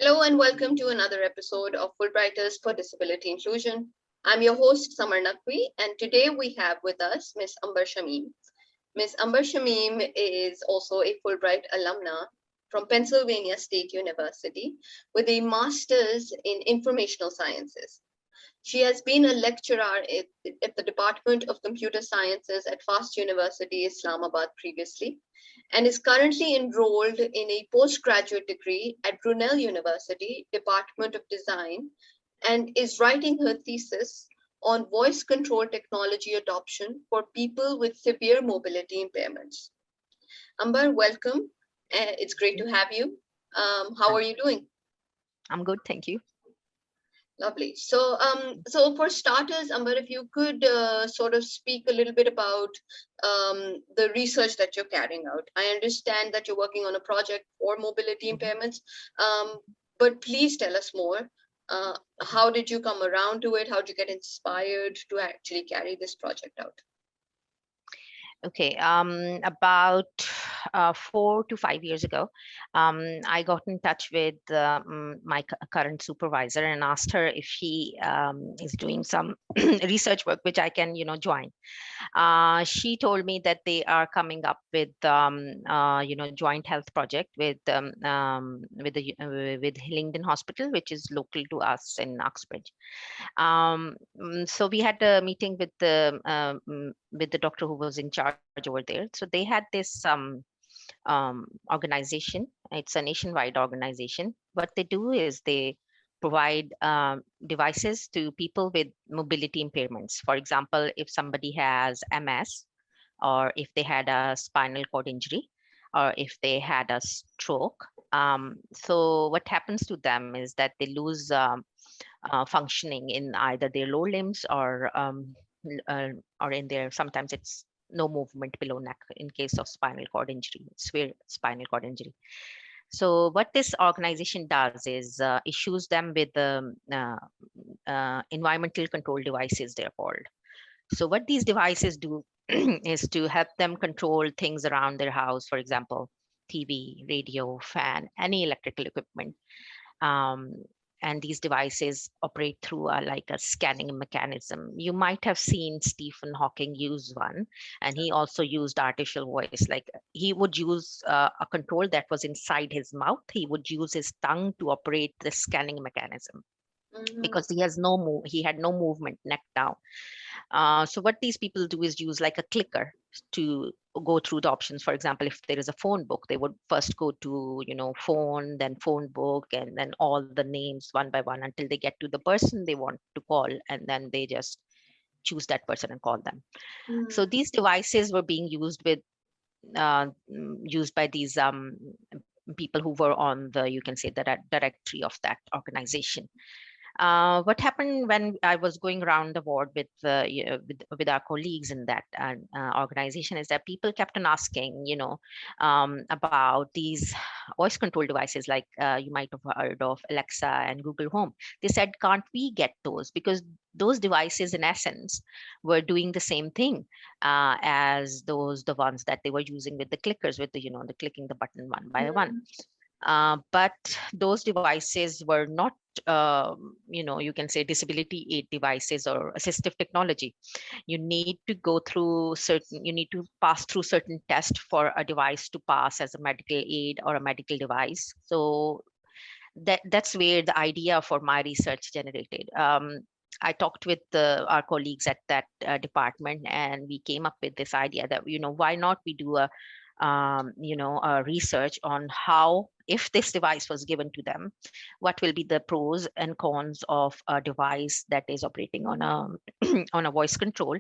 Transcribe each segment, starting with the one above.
Hello and welcome to another episode of Fulbrighters for Disability Inclusion. I'm your host, Samar Naqvi, and today we have with us Ms. Umber Shamim. Ms. Umber Shamim is also a Fulbright alumna from Pennsylvania State University with a master's in informational sciences. She has been a lecturer at the Department of Computer Sciences at FAST University, Islamabad previously, and is currently enrolled in a postgraduate degree at Brunel University, Department of Design, and is writing her thesis on voice control technology adoption for people with severe mobility impairments. Amber, welcome. It's great to have you. How are you doing? I'm good, thank you. Lovely. So for starters, Amber, if you could sort of speak a little bit about the research that you're carrying out. I understand that you're working on a project for mobility impairments, but please tell us more. How did you come around to it? How did you get inspired to actually carry this project out? Okay, about 4 to 5 years ago, I got in touch with my current supervisor and asked her if she is doing some research work which I can, join. She told me that they are coming up with, joint health project with Hillingdon Hospital, which is local to us in Uxbridge. So we had a meeting with the doctor who was in charge over there. So they had this organization. It's a nationwide organization. What they do is they provide devices to people with mobility impairments. For example, if somebody has MS, or if they had a spinal cord injury, or if they had a stroke. So what happens to them is that they lose functioning in either their lower limbs or in their, sometimes it's no movement below neck in case of spinal cord injury, severe spinal cord injury. So what this organization does is issues them with environmental control devices, they're called. So what these devices do is to help them control things around their house, for example, TV, radio, fan, any electrical equipment. And these devices operate through like a scanning mechanism. You might have seen Stephen Hawking use one, and he also used artificial voice. Like he would use a control that was inside his mouth. He would use his tongue to operate the scanning mechanism because he had no movement, neck down. So what these people do is use like a clicker to go through the options. For example, if there is a phone book, they would first go to, phone, then phone book, and then all the names one by one until they get to the person they want to call. And then they just choose that person and call them. So these devices were being used by these people who were on the, you can say, the directory of that organization. What happened when I was going around the ward with our colleagues in that organization is that people kept on asking, about these voice control devices, like you might have heard of Alexa and Google Home. They said, can't we get those? Because those devices, in essence, were doing the same thing as the ones that they were using with the clickers, with the clicking the button one by one. But those devices were not, you can say disability aid devices or assistive technology. You need to pass through certain tests for a device to pass as a medical aid or a medical device. So that's where the idea for my research generated. I talked with our colleagues at that department, and we came up with this idea that, why not we do a research on how, if this device was given to them, what will be the pros and cons of a device that is operating on a on a voice control,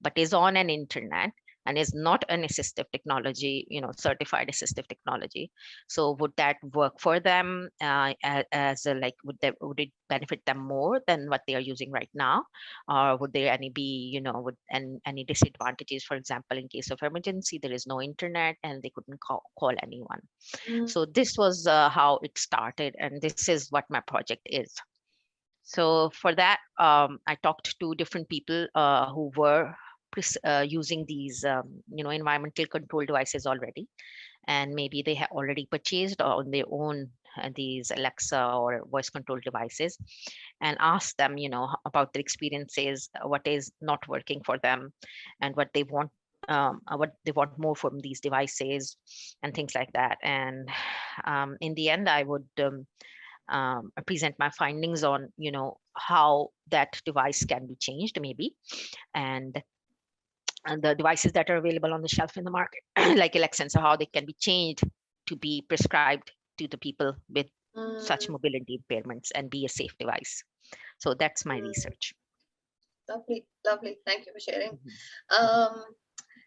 but is on an internet and is not an assistive technology, certified assistive technology. So would that work for them as a, like, would it benefit them more than what they are using right now? Or would there any be, any disadvantages? For example, in case of emergency, there is no internet and they couldn't call anyone. So this was how it started, and this is what my project is. So for that, I talked to different people who were using these, environmental control devices already, and maybe they have already purchased on their own these Alexa or voice control devices and ask them, about their experiences, what is not working for them, and what they want more from these devices, and things like that. And in the end, I would present my findings on, how that device can be changed, maybe, and the devices that are available on the shelf in the market, like Alexa, so how they can be changed to be prescribed to the people with such Mm, mobility impairments and be a safe device. So that's my mm. research. Lovely, lovely. Thank you for sharing. Mhm, mhm. Um,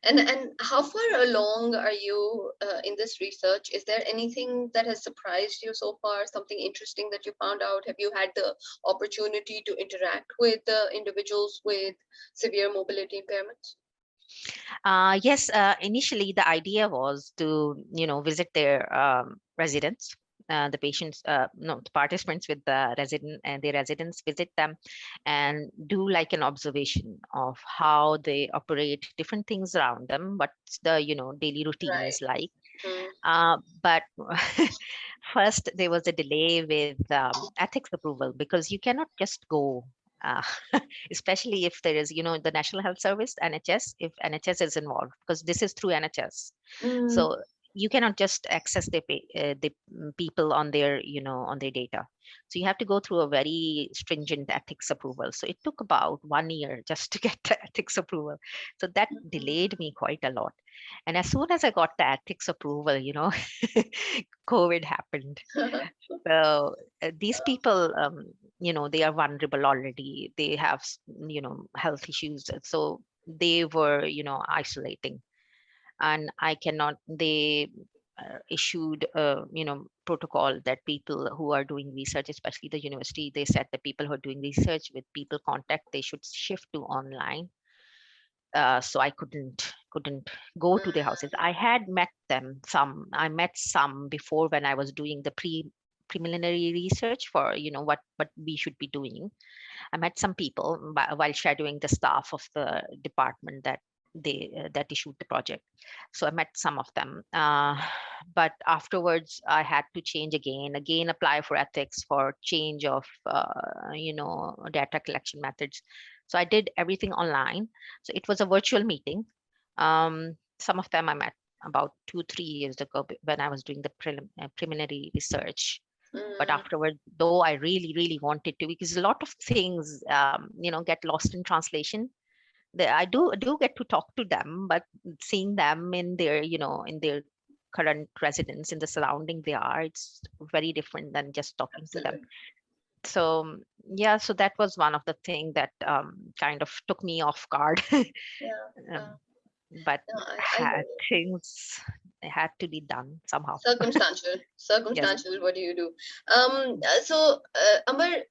and how far along are you in this research? Is there anything that has surprised you so far? Something interesting that you found out? Have you had the opportunity to interact with individuals with severe mobility impairments? Yes, initially the idea was to, visit their residents, the patients, no, the participants with the resident and their residents, visit them and do like an observation of how they operate different things around them, what's the, daily routine Right. is like. Mm, But first there was a delay with ethics approval, because you cannot just go, uh, especially if there is, the National Health Service, NHS, if NHS is involved, because this is through NHS. mm, So you cannot just access the people on their, on their data. So you have to go through a very stringent ethics approval. So it took about 1 year just to get the ethics approval. So that delayed me quite a lot. And as soon as I got the ethics approval, COVID happened. So these people, they are vulnerable already. They have, health issues. So they were, isolating. And I cannot, they issued a, protocol that people who are doing research, especially the university, they said that people who are doing research with people contact, they should shift to online. So I couldn't go to their houses. I had met them some. I met some before when I was doing the preliminary research for, what we should be doing. I met some people while shadowing the staff of the department that issued the project. So I met some of them, but afterwards I had to change again, apply for ethics for change of data collection methods. So I did everything online. So it was a virtual meeting. Some of them I met about 2-3 years ago when I was doing the preliminary research. But mm, afterward, though I really really wanted to, because a lot of things get lost in translation. I do get to talk to them, but seeing them in their, in their current residence, in the surrounding they are, it's very different than just talking to them. absolutely. So yeah, so that was one of the thing that kind of took me off guard. Yeah. um, but No, I hear had you. things had to be done somehow. Circumstantial, Yes. circumstantial. What do you do? Amber,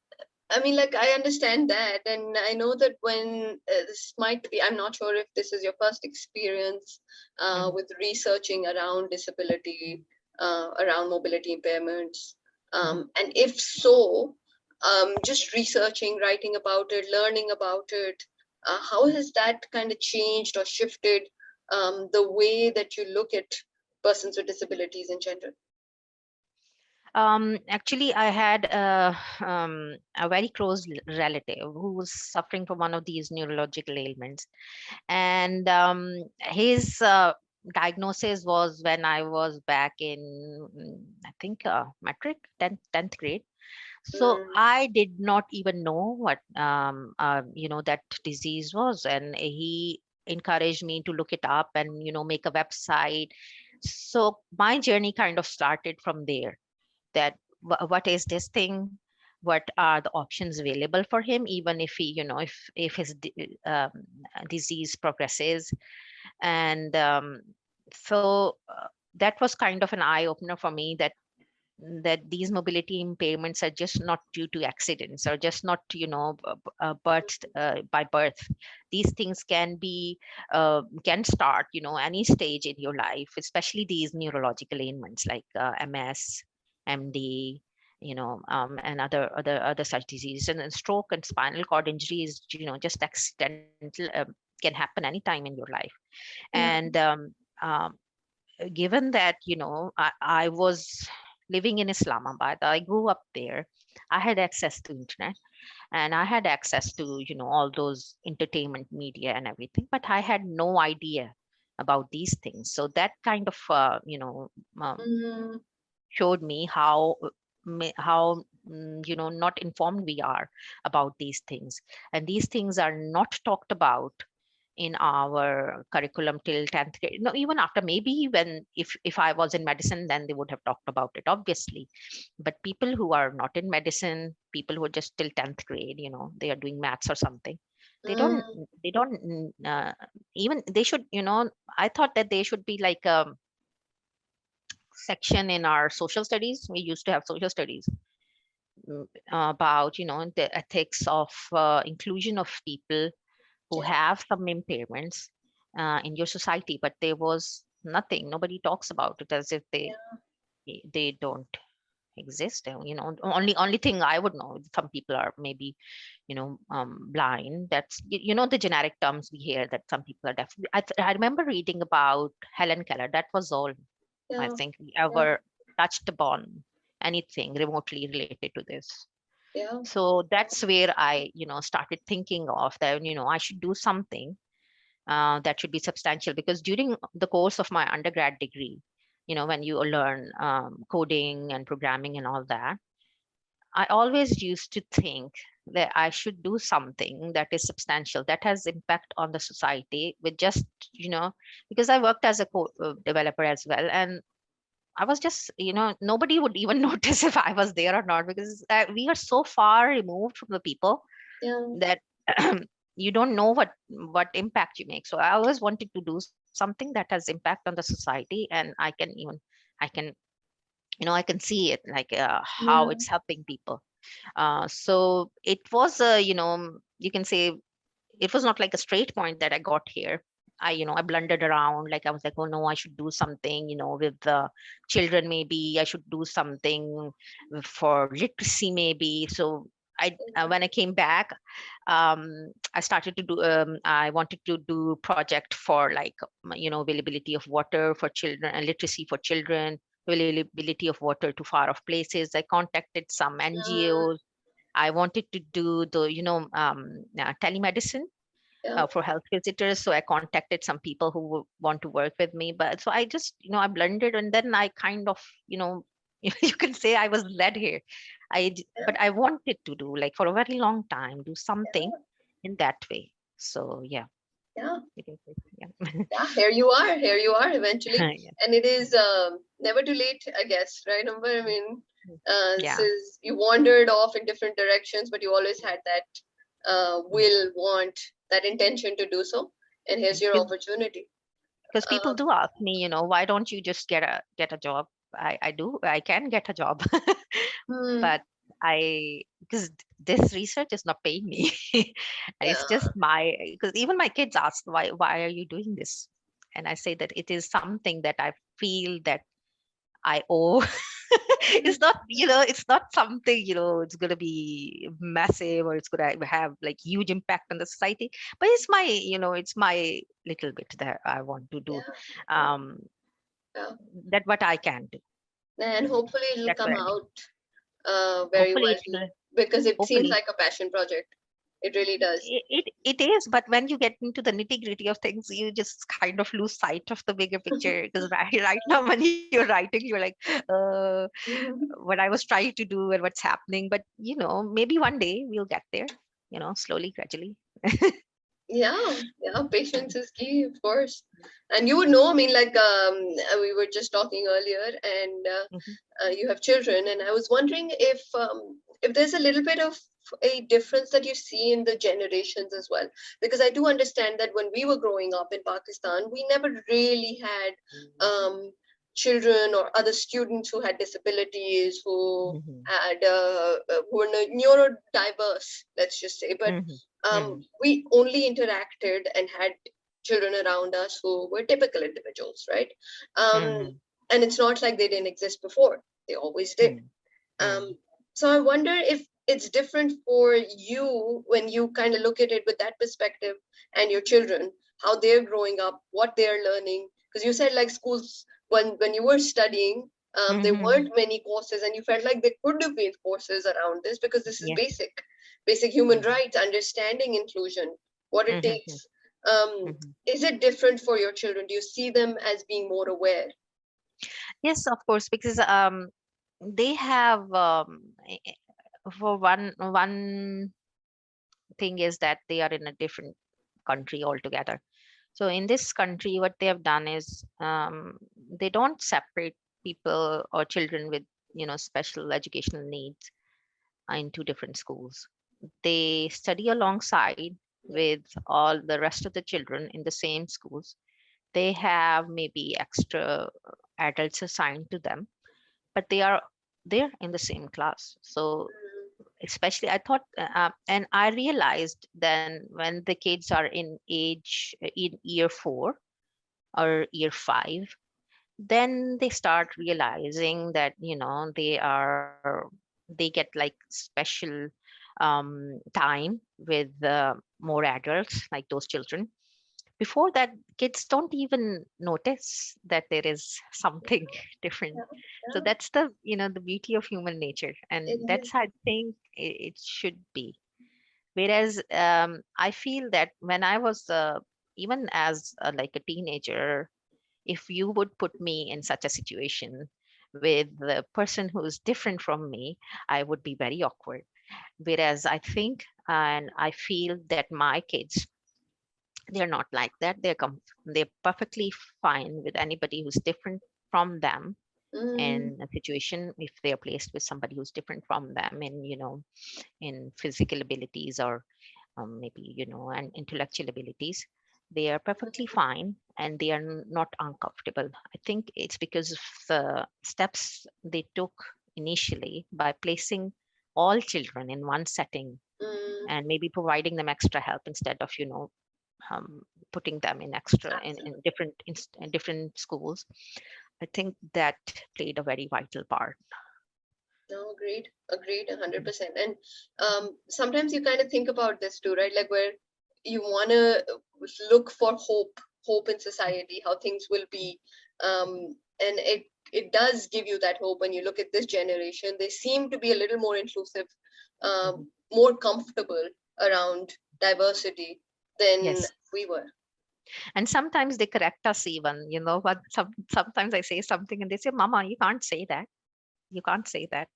I mean, like, I understand that, and I know that when this might be, I'm not sure if this is your first experience Mhm, with researching around disability, around mobility impairments, mhm. and if so, just researching, writing about it, learning about it, how has that kind of changed or shifted the way that you look at persons with disabilities in general? Actually, I had a very close relative who was suffering from one of these neurological ailments, and his diagnosis was when I was back in, I think, metric 10th grade. So Mm, I did not even know what that disease was, and he encouraged me to look it up and, make a website. So my journey kind of started from there, that what is this thing, what are the options available for him, even if he, if his disease progresses. And so that was kind of an eye opener for me, that these mobility impairments are just not due to accidents, or just not, birth by birth. These things can start, any stage in your life, especially these neurological ailments like MS, MD, and other such diseases. And then stroke and spinal cord injuries, just accidental, can happen anytime in your life. And mm, um, given that, I was living in Islamabad. I grew up there. I had access to internet, and I had access to, all those entertainment media and everything, but I had no idea about these things. So that kind of, um, Mm, showed me how not informed we are about these things, and these things are not talked about in our curriculum till 10th grade. No, even after, maybe when, if I was in medicine, then they would have talked about it, obviously. But people who are not in medicine, people who are just till 10th grade, they are doing maths or something, they don't mm, they don't even, they should, I thought that they should be like a section in our social studies. We used to have social studies, about, the ethics of inclusion of people who yeah, have some impairments in your society, but there was nothing. Nobody talks about it, as if yeah, they don't exist. Only thing I would know, some people are maybe, blind. That's, the generic terms we hear, that some people are deaf. I remember reading about Helen Keller. That was all I yeah, think we yeah, ever touched upon anything remotely related to this. yeah, So that's where I, started thinking of that, I should do something that should be substantial, because during the course of my undergrad degree, when you learn coding and programming and all that, I always used to think that I should do something that is substantial, that has impact on the society, with just, because I worked as a developer as well. And I was just, nobody would even notice if I was there or not, because we are so far removed from the people yeah, that you don't know what impact you make. So I always wanted to do something that has impact on the society, and I can, I can see it, like how yeah, it's helping people. So it was a, you can say, it was not like a straight point that I got here. I blundered around. Like, I was like, oh no, I should do something, with the children. Maybe I should do something for literacy, maybe. So when I came back, I started to do. I wanted to do project for, like, availability of water for children and literacy for children, availability of water to far off places. I contacted some mm, NGOs. I wanted to do the, telemedicine yeah, for health visitors. So I contacted some people who want to work with me. But so I just, I blended, and then I kind of, you can say I was led here. yeah, But I wanted to do, like, for a very long time, do something yeah, in that way. So yeah, yeah. you can say, yeah. Yeah, here you are eventually. Yeah. And it is never too late, I guess, right, Umber? I mean, this Yeah. is, you wandered off in different directions, but you always had that will, want, that intention to do so. And here's your Because opportunity. people Um, do ask me, why don't you just get a job? I can get a job. hmm, But because this research is not paying me. And it's yeah, just because even my kids ask, why are you doing this? And I say that it is something that I feel that I owe. It's not, it's not something, it's going to be massive, or it's going to have like huge impact on the society, but it's my little bit that I want to do. yeah, yeah, um yeah. that what I can do. And hopefully it'll That's what come I think. out very Hopefully it well, will. because it seems Hopefully like a passion project. It really does. it is, but when you get into the nitty gritty of things, you just kind of lose sight of the bigger picture, because right now when you're writing, you're like, uh what I was trying to do and what's happening. But maybe one day we'll get there, slowly, gradually. Yeah, yeah, patience is key, of course. And you would know, I mean, like, we were just talking earlier, and Mhm, you have children, and I was wondering if there's a little bit of a difference that you see in the generations as well, because I do understand that when we were growing up in Pakistan, we never really had children or other students who had disabilities, mhm, who were neurodiverse, let's just say, but mhm, mhm, we only interacted and had children around us who were typical individuals, right? Um, mhm, and it's not like they didn't exist before; they always did. mhm, Um, mhm, so I wonder if it's different for you when you kind of look at it with that perspective, and your children, how they're growing up, what they're learning. Because you said like schools when you were studying, There Mhm. weren't many courses, and you felt like there could have been courses around this because this is Yes. basic human Mhm. rights, understanding inclusion, what it Mhm. takes. Um, Mhm. is it different for your children? Do you see them as being more aware? Yes, of course, because they have for one thing is that they are in a different country altogether. So in this country, what they have done is they don't separate people or children with special educational needs into different schools. They study alongside Yeah. with all the rest of the children in the same schools. They have maybe extra adults assigned to them, but they are there in the same class. So especially I thought and I realized then when the kids are in age in year 4 or year 5, then they start realizing that they get like special time with more adults like those children. Before that, kids don't even notice that there is something different. Yeah, So yeah, that's the beauty of human nature, it and is. that's how I think it should be. Whereas I feel that when I was even as like a teenager, if you would put me in such a situation with the person who is different from me, I would be very awkward. Whereas I think and I feel that my kids, they're not like that. They're perfectly fine with anybody who's different from them Mm, in a situation if they are placed with somebody who's different from them in in physical abilities or maybe and intellectual abilities. They are perfectly fine and they are not uncomfortable. I think it's because of the steps they took initially by placing all children in one setting mm, and maybe providing them extra help instead of um, putting them in extra in absolutely. different schools. I think that played a very vital part. No, agreed, 100%. And sometimes you kind of think about this too, right? Like where you want to look for hope in society, how things will be, and it does give you that hope when you look at this generation. They seem to be a little more inclusive, Mhm. more comfortable around diversity than Yes, we were. and sometimes they correct us even. You know what? Sometimes I say something and they say, "Mama, you can't say that. You can't say that."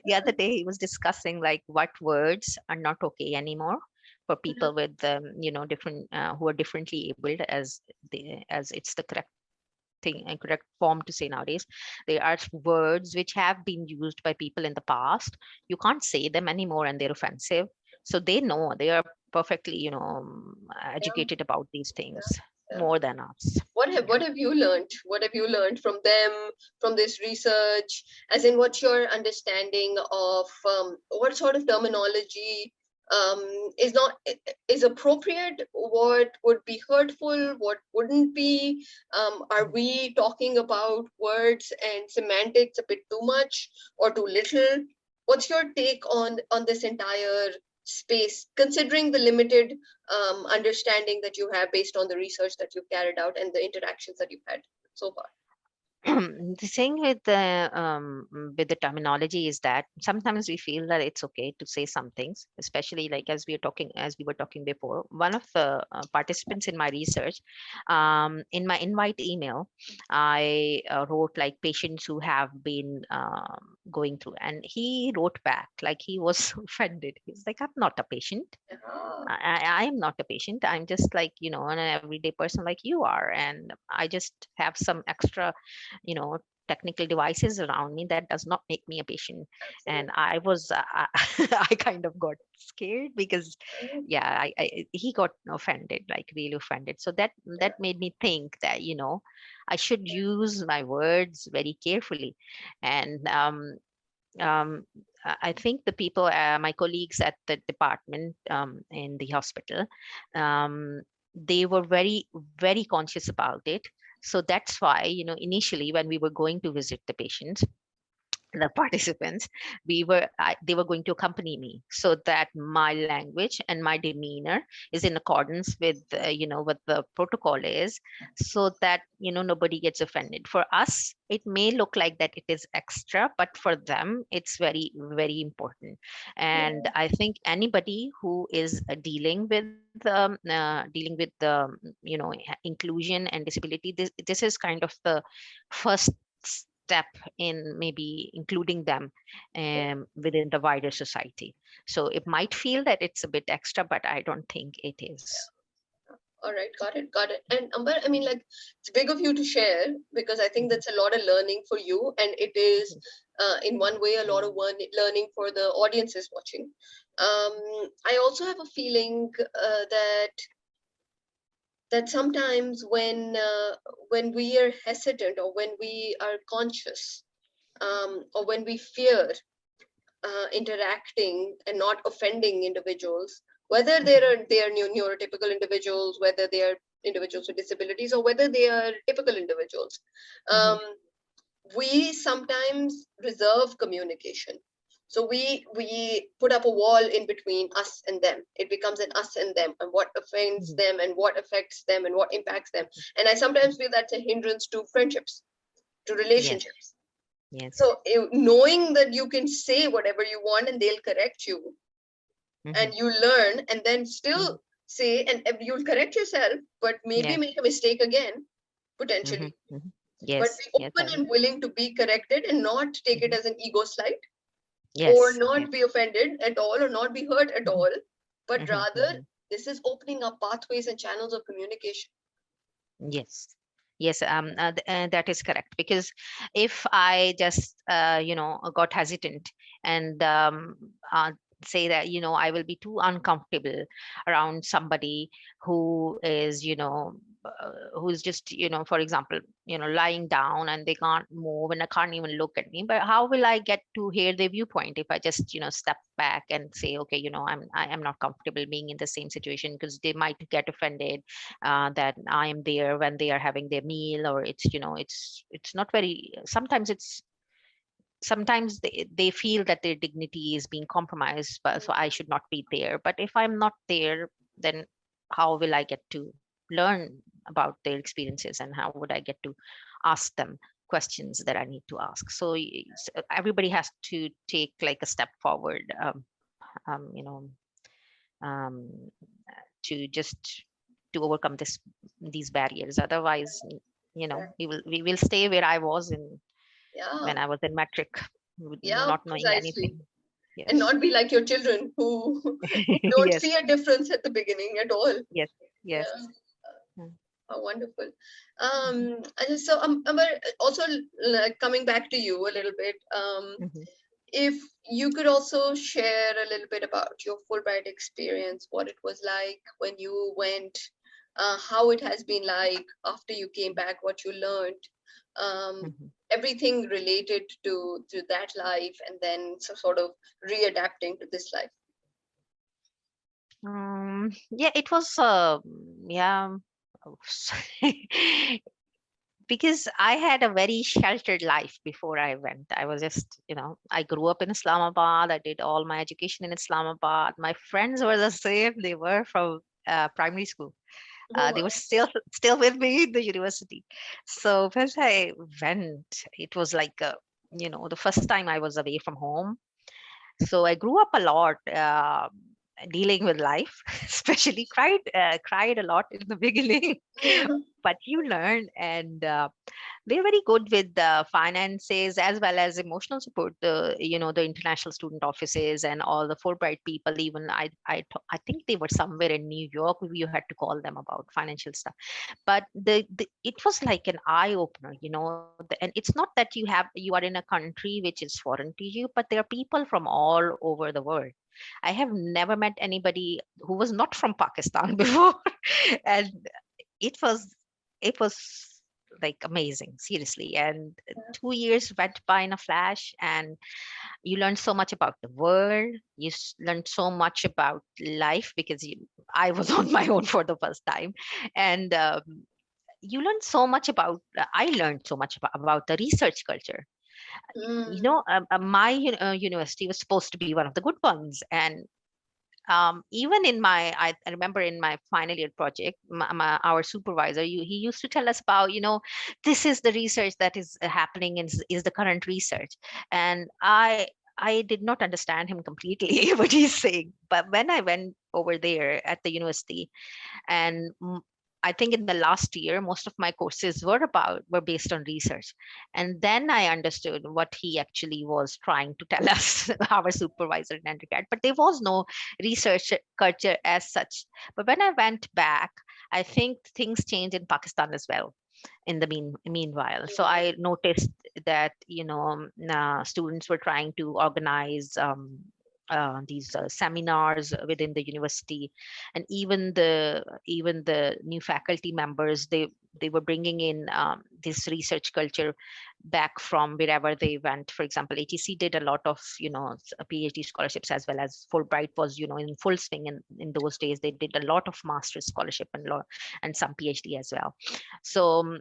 The other day he was discussing like what words are not okay anymore for Mhm. people with different who are differently abled, as it's the correct thing and correct form to say nowadays. There are words which have been used by people in the past. You can't say them anymore and they're offensive. So they know, they are perfectly Yeah, educated about these things yeah, yeah. more than us. What Yeah. have you learned? What have you learned from them, from this research? As in, what's your understanding of what sort of terminology is not is appropriate? What would be hurtful? What wouldn't be? Are Mhm. we talking about words and semantics a bit too much or too little? What's your take on this entire space, considering the limited understanding that you have based on the research that you've carried out and the interactions that you've had so far? The thing with the terminology is that sometimes we feel that it's okay to say some things, especially like as we were talking before. One of the participants in my research, in my invite email, I wrote like patients who have been going through, and he wrote back like he was offended. He's like, "I'm not a patient. Yeah. I am not a patient. I'm just like, an everyday person like you are. And I just have some extra, you know, technical devices around me. That does not make me a patient." And Absolutely. I was, I kind of got scared because, Right. yeah, he got offended, like really offended. So Yeah. that made me think that, I should use my words very carefully. And um, I think the people, my colleagues at the department in the hospital, um, they were very, very conscious about it. So that's why, initially when we were going to visit the patients, the participants, they were going to accompany me, so that my language and my demeanor is in accordance with what the protocol is, so that nobody gets offended. For us, it may look like that it is extra, but for them it's very, very important. And Yeah. I think anybody who is dealing with the inclusion and disability, this is kind of the first step in maybe including them within the wider society. So it might feel that it's a bit extra, but I don't think it is. All right, got it, got it. And Amber, I mean, like, it's big of you to share because I think that's a lot of learning for you, and it is, in one way, a lot of learning for the audiences watching. I also have a feeling that sometimes when we are hesitant or when we are conscious or when we fear interacting and not offending individuals, whether they are neurotypical individuals, whether they are individuals with disabilities, or whether they are typical individuals. Mhm. Um, we sometimes reserve communication. So we put up a wall in between us and them. It becomes an us and them, and what offends Mhm. them and what affects them and what impacts them. And I sometimes feel that's a hindrance to friendships, to Yes, relationships. yes. So knowing that you can say whatever you want and they'll correct you, Mhm. and you learn and then Mhm. still say, and you'll correct yourself, but maybe Yes. make a mistake again, Mhm. potentially. Mhm. But Yes, be yes, open and willing to be corrected and not take it mhm. as an ego slight, or Yes, yes. not be offended at all or not be hurt at Mhm. all, but Mhm. rather Mhm. this is opening up pathways and channels of communication. Yes. Yes, that is correct. Because if I just, got hesitant and say that, I will be too uncomfortable around somebody who is, who's just, for example, lying down and they can't move and I can't even look at me. But how will I get to hear their viewpoint if I just, step back and say, okay, I am not comfortable being in the same situation, because they might get offended that I am there when they are having their meal, or it's it's not very. Sometimes they feel that their dignity is being compromised, but so I should not be there. But if I'm not there, then how will I get to learn about their experiences, and how would I get to ask them questions that I need to ask? So everybody has to take like a step forward, um, you know, um, to just to overcome these barriers. Otherwise, we will stay where I was in Yeah, when I was in metric, yeah, not knowing precisely. anything. And Yes. not be like your children who don't Yes. see a difference at the beginning at all. Yes. Yes. Yeah. Mm. Oh, wonderful. Mhm. And so Amber, also like, coming back to you a little bit, Mhm. if you could also share a little bit about your Fulbright experience, what it was like when you went, how it has been like after you came back, what you learned, um, Mhm. everything related to that life, and then sort of readapting to this life. Yeah, it was yeah. Because I had a very sheltered life before I went. I was just, I grew up in Islamabad. I did all my education in Islamabad. My friends were the same. They were from primary school. Oh, They wow. were still with me in the university. So when I went, it was like, the first time I was away from home. So I grew up a lot, dealing with life, especially cried a lot in the beginning, Yeah. but you learn. And they're very good with the finances as well as emotional support. The international student offices and all the Fulbright people. Even I think they were somewhere in New York. You had to call them about financial stuff. But it was like an eye opener. And it's not that you are in a country which is foreign to you, but there are people from all over the world. I have never met anybody who was not from Pakistan before, and it was it was like amazing, seriously. And 2 years went by in a flash, and you learn so much about the world. You learn so much about life, because I was on my own for the first time. And you learn so much about I learned so much about the research culture. Mm. My university was supposed to be one of the good ones, and even in I remember in my final year project, our supervisor, he used to tell us about, this is the research that is happening and is the current research. And I did not understand him completely what he's saying. But when I went over there at the university, and I think in the last year most of my courses were based on research, and then I understood what he actually was trying to tell us, our supervisor in undergrad. But there was no research culture as such. But when I went back, I think things changed in Pakistan as well in the meanwhile. So Mm. I noticed that students were trying to organize these seminars within the university, and even the new faculty members, they were bringing in this research culture back from wherever they went. For example, HEC did a lot of PhD scholarships, as well as Fulbright was in full swing in those days. They did a lot of master's scholarship and some PhD as well. So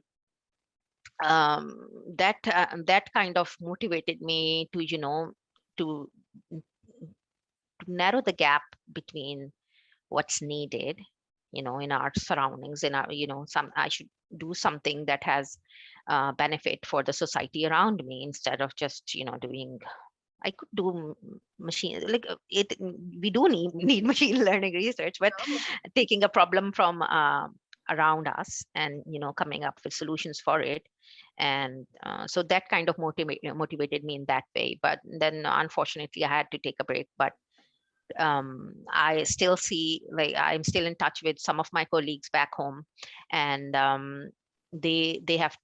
that kind of motivated me to to to narrow the gap between what's needed in our surroundings, in our some I should do something that has benefit for the society around me, instead of just doing. I could do machine like it. We do need machine learning research, but Yeah. taking a problem from around us and coming up with solutions for it. And so that kind of motivated me in that way. But then unfortunately I had to take a break. But I still see, like, I'm still in touch with some of my colleagues back home, and they have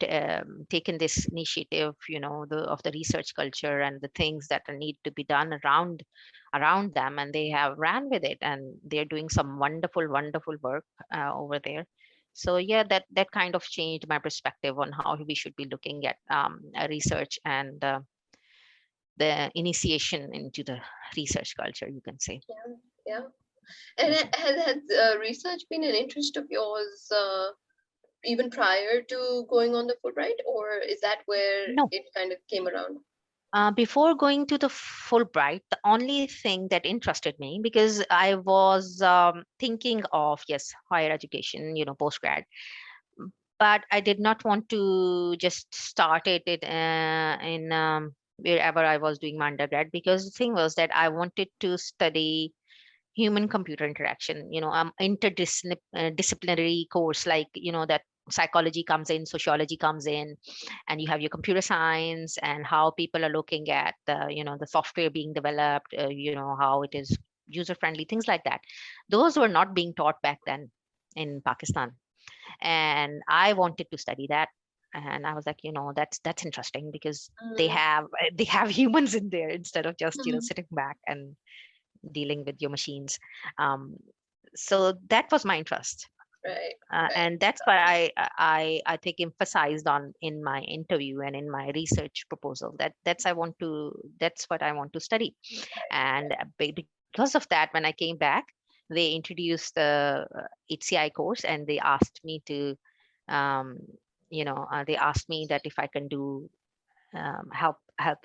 taken this initiative, of the research culture and the things that need to be done around them, and they have ran with it, and they're doing some wonderful work over there. So yeah, that kind of changed my perspective on how we should be looking at research and the initiation into the research culture, you can say. Yeah. Yeah. And has research been an interest of yours even prior to going on the Fulbright, or is that where No. it kind of came around? Before going to the Fulbright, the only thing that interested me, because I was thinking of, yes, higher education, postgrad, but I did not want to just start it in wherever I was doing my undergrad, because the thing was that I wanted to study human computer interaction, interdisciplinary course, like that psychology comes in, sociology comes in, and you have your computer science and how people are looking at the software being developed, how it is user friendly, things like that. Those were not being taught back then in Pakistan, and I wanted to study that. And I was like, that's interesting, because they Mm. have they have humans in there, instead of just Mhm. sitting back and dealing with your machines. Um, so that was my interest, Right. Right. and that's what I think emphasized on in my interview and in my research proposal. That's what I want to study. And because of that, when I came back, they introduced the HCI course, and they asked me to, um, they asked me that if I can do help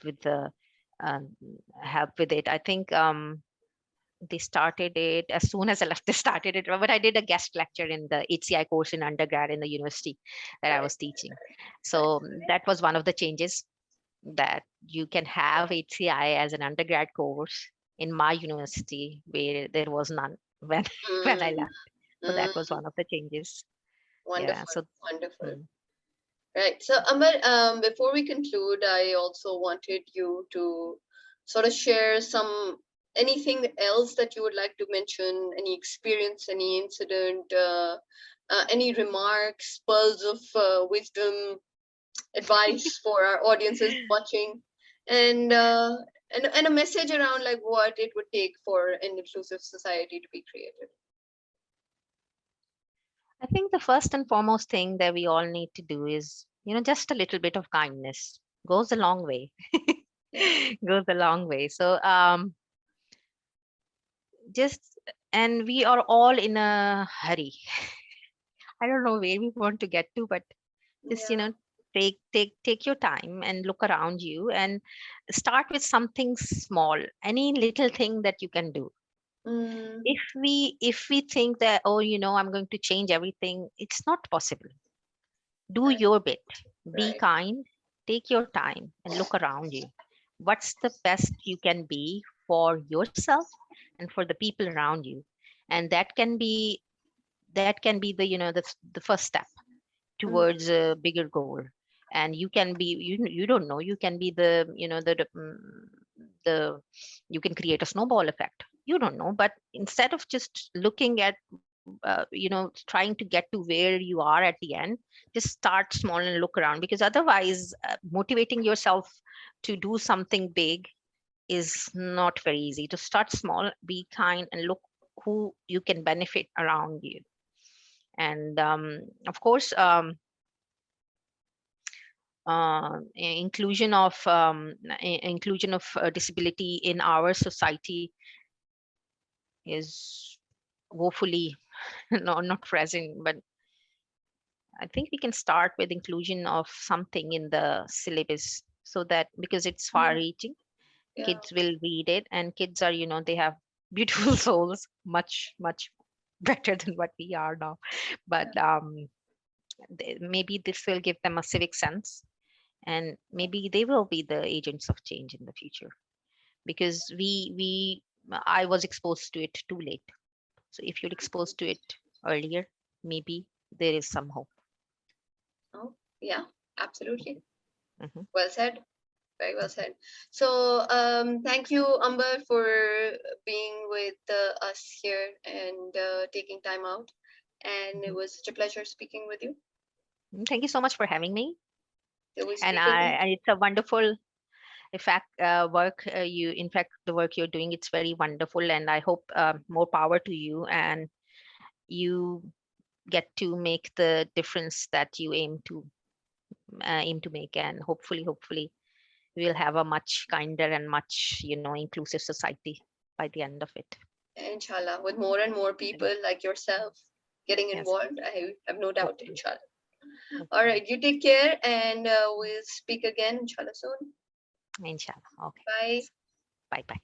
with the um, help with it. I think they started it as soon as I left. They started it, but I did a guest lecture in the HCI course in undergrad in the university that I Right. was teaching. Right. So that was one of the changes, that you can have HCI as an undergrad course in my university, where there was none when when I Mm. left. So that was Mm. one of the changes. Yeah. Wonderful. So Wonderful. mm, Right. So, Amber, before we conclude, I also wanted you to sort of share anything else that you would like to mention, any experience, any incident, any remarks, pearls of wisdom, advice for our audiences watching, and and a message around like what it would take for an inclusive society to be created. I think the first and foremost thing that we all need to do is, just a little bit of kindness goes a long way. Yeah. Goes a long way. So just and we are all in a hurry. I don't know where we want to get to, but just Yeah. take your time and look around you and start with something small, any little thing that you can do. Mm, If we think that, oh, I'm going to change everything, it's not possible. Do right, your bit, be right. kind, take your time and look around you. What's the best you can be for yourself and for the people around you? And that can be the the first step Mm, towards a bigger goal. And you can be, you don't know, you can be the the you can create a snowball effect, you don't know. But instead of just looking at trying to get to where you are at the end, just start small and look around, because otherwise motivating yourself to do something big is not very easy. To start small, be kind, and look who you can benefit around you. And of course, inclusion of disability in our society is woefully not present. But I think we can start with inclusion of something in the syllabus, so that, because it's far mm, reaching, yeah, kids will read it. And kids are, they have beautiful souls, much better than what we are now. But yeah. maybe this will give them a civic sense, and maybe they will be the agents of change in the future, because we I was exposed to it too late. So if you're exposed to it earlier, maybe there is some hope. Oh, yeah, absolutely. Mhm. Well said. Very well said. So, thank you, Umber, for being with us here and taking time out. And it Mhm. was such a pleasure speaking with you. Thank you so much for having me. Till we And speak again. it's a wonderful, in fact, work you in fact the work you're doing, it's very wonderful. And I hope more power to you, and you get to make the difference that you aim to make. And hopefully we'll have a much kinder and much inclusive society by the end of it. Inshallah, with more and more people like yourself getting Yes, involved, I have no doubt, hopefully. inshallah. All Hopefully. right, you take care and we'll speak again, inshallah, soon. Inshallah. Okay. Bye. Bye bye.